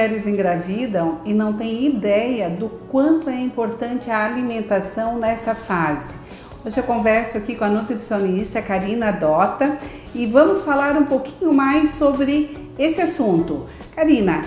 mulheres engravidam e não têm ideia do quanto é importante a alimentação nessa fase. Hoje eu converso aqui com a nutricionista Karina Dota e vamos falar um pouquinho mais sobre esse assunto. Karina,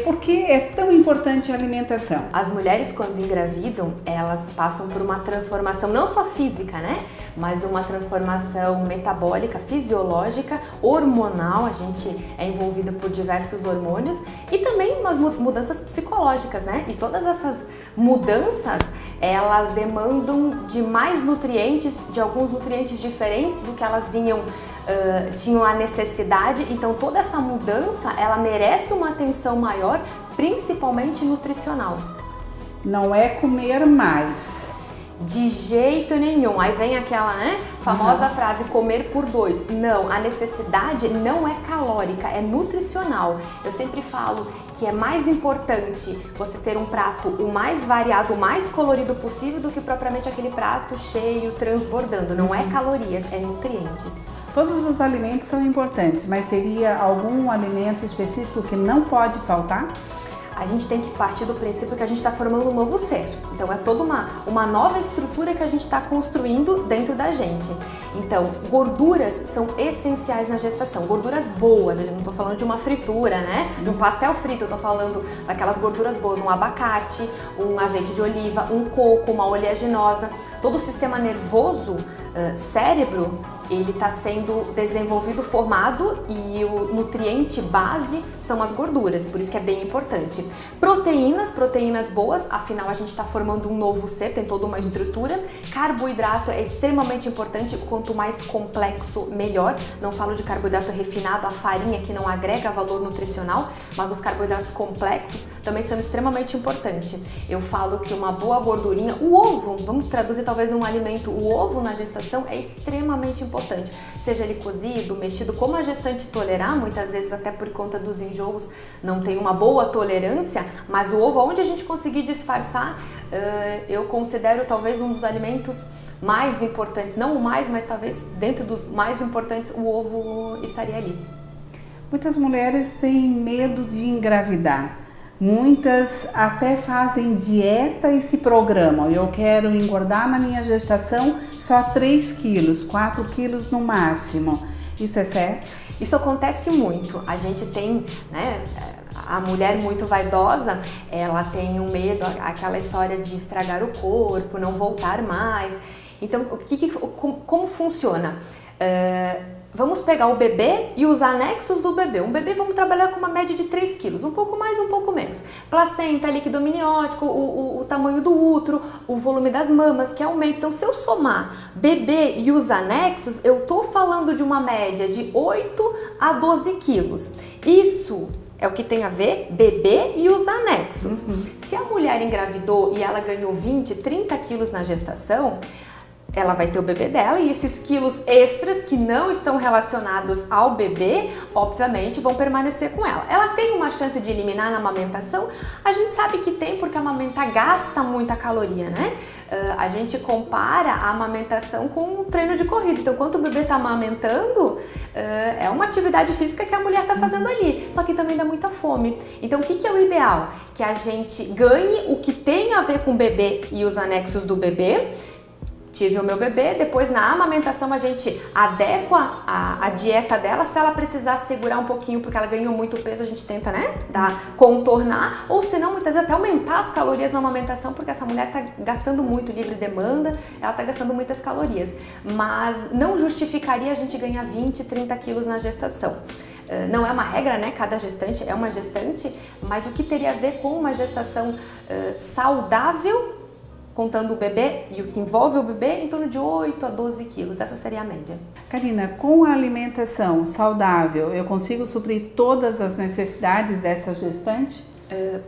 por que é tão importante a alimentação? As mulheres, quando engravidam, elas passam por uma transformação não só física, né? Mas uma transformação metabólica, fisiológica, hormonal. A gente é envolvida por diversos hormônios e também umas mudanças psicológicas, né? E todas essas mudanças, elas demandam de mais nutrientes, de alguns nutrientes diferentes do que elas tinham a necessidade. Então toda essa mudança, ela merece uma atenção maior, principalmente nutricional. Não é comer mais. De jeito nenhum. Aí vem aquela famosa frase, comer por dois. Não, a necessidade não é calórica, é nutricional. Eu sempre falo que é mais importante você ter um prato o mais variado, o mais colorido possível do que propriamente aquele prato cheio, transbordando. Não é calorias, é nutrientes. Todos os alimentos são importantes, mas teria algum alimento específico que não pode faltar? A gente tem que partir do princípio que a gente está formando um novo ser. Então é toda uma nova estrutura que a gente está construindo dentro da gente. Então, gorduras são essenciais na gestação, gorduras boas. Eu não estou falando de uma fritura, né? De um pastel frito, eu estou falando daquelas gorduras boas, um abacate, um azeite de oliva, um coco, uma oleaginosa. Todo o sistema nervoso, cérebro, ele está sendo desenvolvido, formado, e o nutriente base são as gorduras, por isso que é bem importante. Proteínas boas, afinal a gente está formando um novo ser, tem toda uma estrutura. Carboidrato é extremamente importante, quanto mais complexo, melhor. Não falo de carboidrato refinado, a farinha que não agrega valor nutricional, mas os carboidratos complexos também são extremamente importantes. Eu falo que uma boa gordurinha, o ovo, vamos traduzir talvez num alimento, o ovo na gestação é extremamente importante, seja ele cozido, mexido, como a gestante tolerar, muitas vezes até por conta dos enjoos não tem uma boa tolerância, mas o ovo, onde a gente conseguir disfarçar, eu considero talvez um dos alimentos mais importantes, não o mais, mas talvez dentro dos mais importantes, o ovo estaria ali. Muitas mulheres têm medo de engravidar. Muitas até fazem dieta e se programam. Eu quero engordar na minha gestação só 3 quilos, 4 quilos no máximo. Isso é certo? Isso acontece muito. A gente tem, né, a mulher muito vaidosa, ela tem um medo, aquela história de estragar o corpo, não voltar mais. Então, como funciona? Vamos pegar o bebê e os anexos do bebê. Um bebê, vamos trabalhar com uma média de 3 quilos, um pouco mais, um pouco menos. Placenta, líquido amniótico, o tamanho do útero, o volume das mamas que aumenta. Então, se eu somar bebê e os anexos, eu tô falando de uma média de 8 a 12 quilos. Isso é o que tem a ver bebê e os anexos. Se a mulher engravidou e ela ganhou 20, 30 quilos na gestação, ela vai ter o bebê dela e esses quilos extras que não estão relacionados ao bebê, obviamente, vão permanecer com ela. Ela tem uma chance de eliminar na amamentação? A gente sabe que tem, porque amamentar gasta muita caloria, né? A gente compara a amamentação com um treino de corrida. Então, enquanto o bebê está amamentando, é uma atividade física que a mulher está fazendo ali. Só que também dá muita fome. Então, o que é o ideal? Que a gente ganhe o que tem a ver com o bebê e os anexos do bebê. Tive o meu bebê, depois na amamentação a gente adequa a dieta dela. Se ela precisar segurar um pouquinho porque ela ganhou muito peso, a gente tenta, né, contornar, ou se não, muitas vezes até aumentar as calorias na amamentação, porque essa mulher tá gastando muito, livre demanda, ela tá gastando muitas calorias, mas não justificaria a gente ganhar 20, 30 quilos na gestação. Não é uma regra, né? Cada gestante é uma gestante, mas o que teria a ver com uma gestação saudável, contando o bebê e o que envolve o bebê, em torno de 8 a 12 quilos. Essa seria a média. Karina, com a alimentação saudável, eu consigo suprir todas as necessidades dessa gestante?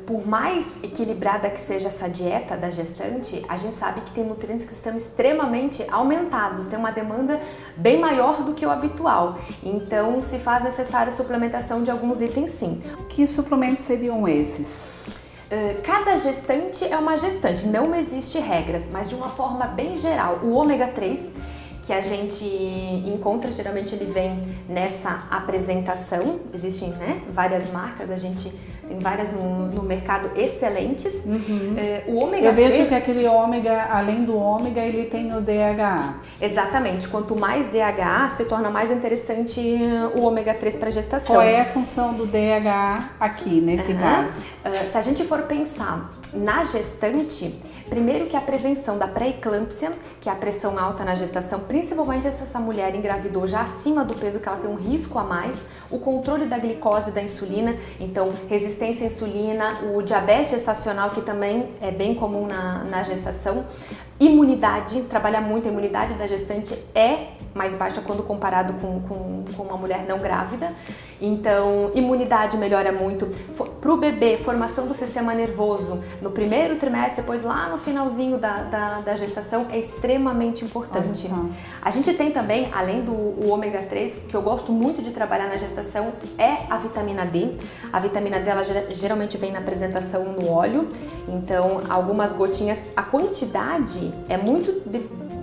Por mais equilibrada que seja essa dieta da gestante, a gente sabe que tem nutrientes que estão extremamente aumentados, tem uma demanda bem maior do que o habitual. Então, se faz necessária a suplementação de alguns itens, sim. Que suplementos seriam esses? Cada gestante é uma gestante, não existe regras, mas de uma forma bem geral, o ômega 3, que a gente encontra, geralmente ele vem nessa apresentação, existem, né, várias marcas, a gente tem várias no mercado excelentes. O ômega 3... Eu vejo que aquele ômega, além do ômega, ele tem o DHA. Exatamente, quanto mais DHA, se torna mais interessante o ômega 3 para gestação. Qual é a função do DHA aqui, nesse caso? Se a gente for pensar na gestante, primeiro que a prevenção da pré-eclâmpsia, que é a pressão alta na gestação, principalmente se essa mulher engravidou já acima do peso, que ela tem um risco a mais, o controle da glicose e da insulina, então resistência à insulina, o diabetes gestacional, que também é bem comum na gestação, imunidade, trabalha muito, a imunidade da gestante é mais baixa quando comparado com uma mulher não grávida, então imunidade melhora muito. Para o bebê, formação do sistema nervoso no primeiro trimestre, depois lá no finalzinho da gestação é extremamente importante. A gente tem também, além do ômega 3, que eu gosto muito de trabalhar na gestação, é a vitamina D. A vitamina D, ela geralmente vem na apresentação no óleo, então algumas gotinhas, a quantidade é muito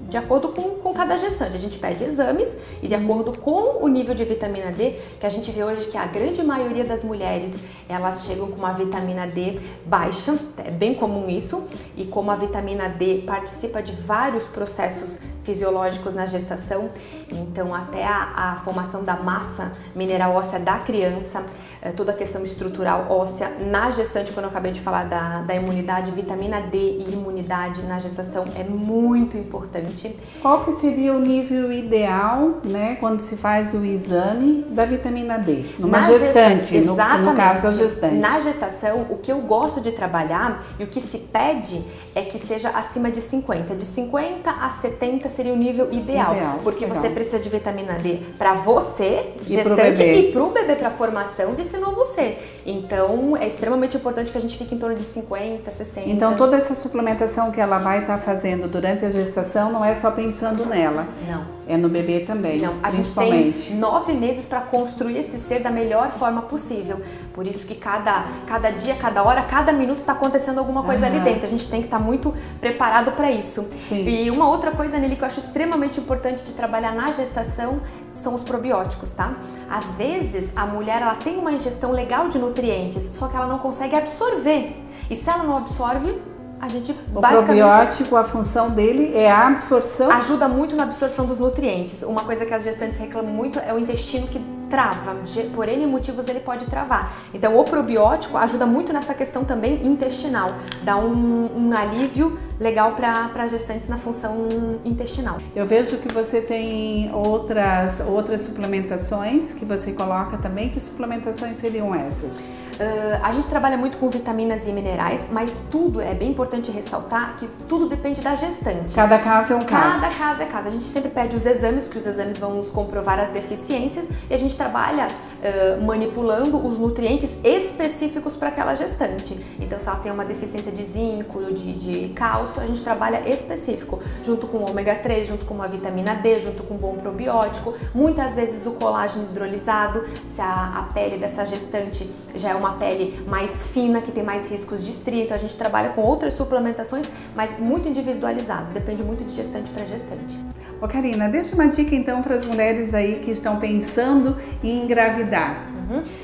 de acordo com cada gestante. A gente pede exames e de acordo com o nível de vitamina D, que a gente vê hoje que a grande maioria das mulheres, elas chegam com uma vitamina D baixa, é bem comum isso, e como a vitamina D participa de vários processos fisiológicos na gestação, então até a formação da massa mineral óssea da criança, toda a questão estrutural óssea na gestante, quando eu acabei de falar da imunidade, vitamina D e imunidade na gestação é muito importante. Qual que seria o nível ideal, né, quando se faz o exame da vitamina D? Numa gestante, no caso da gestante. Na gestação, o que eu gosto de trabalhar e o que se pede é que seja acima de 50. De 50 a 70 seria o nível ideal, porque você precisa de vitamina D para você, gestante, e para o bebê, para a formação desse novo ser. Então, é extremamente importante que a gente fique em torno de 50, 60. Então, toda essa suplementação que ela vai estar fazendo durante a gestação não é só pensando nela. Não. É no bebê também, não, a principalmente. gente tem 9 meses para construir esse ser da melhor forma possível. Por isso que cada dia, cada hora, cada minuto está acontecendo alguma coisa ali dentro. A gente tem que estar muito preparado para isso. Sim. E uma outra coisa, Nelly, que eu acho extremamente importante de trabalhar na gestação são os probióticos, tá? Às vezes a mulher ela tem uma ingestão legal de nutrientes, só que ela não consegue absorver. E se ela não absorve, a gente basicamente... O probiótico, a função dele é a absorção? Ajuda muito na absorção dos nutrientes. Uma coisa que as gestantes reclamam muito é o intestino que trava. Por N motivos ele pode travar. Então o probiótico ajuda muito nessa questão também intestinal. Dá um alívio legal para gestantes na função intestinal. Eu vejo que você tem outras suplementações que você coloca também. Que suplementações seriam essas? A gente trabalha muito com vitaminas e minerais, mas tudo, é bem importante ressaltar que tudo depende da gestante. Cada caso é um caso. Cada caso é caso. A gente sempre pede os exames, que os exames vão nos comprovar as deficiências, e a gente trabalha manipulando os nutrientes específicos para aquela gestante. Então, se ela tem uma deficiência de zinco, de cálcio, a gente trabalha específico, junto com o ômega 3, junto com uma vitamina D, junto com um bom probiótico, muitas vezes o colágeno hidrolisado, se a pele dessa gestante já é uma pele mais fina, que tem mais riscos de estria, então a gente trabalha com outras suplementações, mas muito individualizado, depende muito de gestante para gestante. Ô Karina, deixa uma dica então para as mulheres aí que estão pensando em engravidar.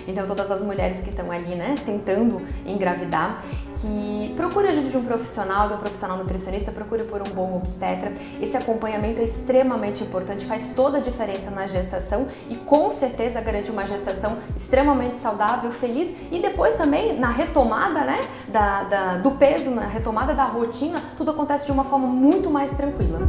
Então todas as mulheres que estão ali, né, tentando engravidar, que procure a ajuda de um profissional nutricionista, procure por um bom obstetra. Esse acompanhamento é extremamente importante, faz toda a diferença na gestação e com certeza garante uma gestação extremamente saudável, feliz, e depois também na retomada, né, do peso, na retomada da rotina, tudo acontece de uma forma muito mais tranquila.